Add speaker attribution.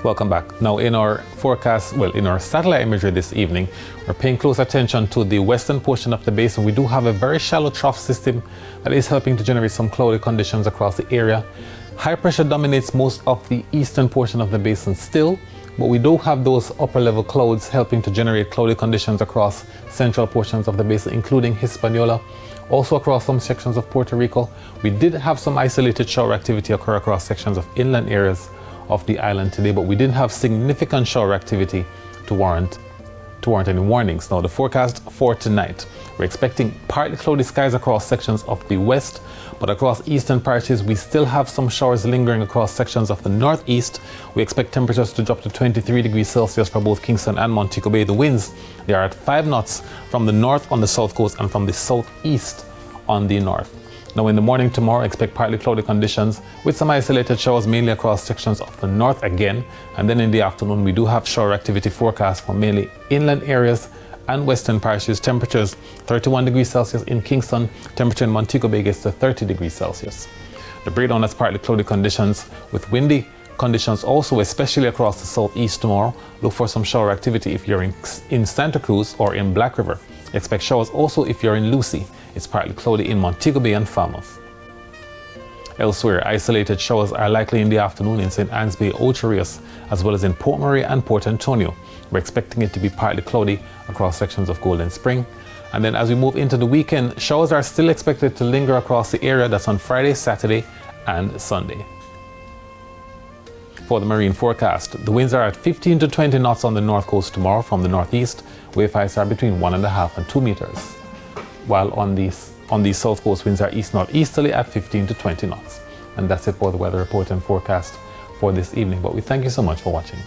Speaker 1: Welcome back. Now in our forecast, in our satellite imagery this evening, we're paying close attention to the western portion of the basin. We do have a very shallow trough system that is helping to generate some cloudy conditions across the area. High pressure dominates most of the eastern portion of the basin still, but we do have those upper level clouds helping to generate cloudy conditions across central portions of the basin, including Hispaniola. Also across some sections of Puerto Rico. We did have some isolated shower activity occur across sections of inland areas of the island today, but we didn't have significant shower activity to warrant any warnings. Now the forecast for tonight, we're expecting partly cloudy skies across sections of the west, but across eastern parishes we still have some showers lingering across sections of the northeast. We expect temperatures to drop to 23 degrees Celsius for both Kingston and Montego Bay. The winds, they are at 5 knots from the north on the south coast and from the southeast on the north. Now in the morning tomorrow, expect partly cloudy conditions with some isolated showers mainly across sections of the north again. And then in the afternoon, we do have shower activity forecast for mainly inland areas and western parishes. Temperatures 31 degrees Celsius in Kingston. Temperature in Montego Bay gets to 30 degrees Celsius. The breakdown has partly cloudy conditions with windy conditions also, especially across the southeast tomorrow. Look for some shower activity if you're in Santa Cruz or in Black River. Expect showers also if you're in Lucy. It's partly cloudy in Montego Bay and Falmouth. Elsewhere, isolated showers are likely in the afternoon in St. Anne's Bay, Ocho Rios, as well as in Port Maria and Port Antonio. We're expecting it to be partly cloudy across sections of Golden Spring. And then as we move into the weekend, showers are still expected to linger across the area. That's on Friday, Saturday, and Sunday. For the marine forecast, the winds are at 15 to 20 knots on the north coast tomorrow from the northeast. Wave heights are between 1.5 and 2 meters. While on the south coast, winds are east-northeasterly at 15 to 20 knots. And that's it for the weather report and forecast for this evening. But we thank you so much for watching.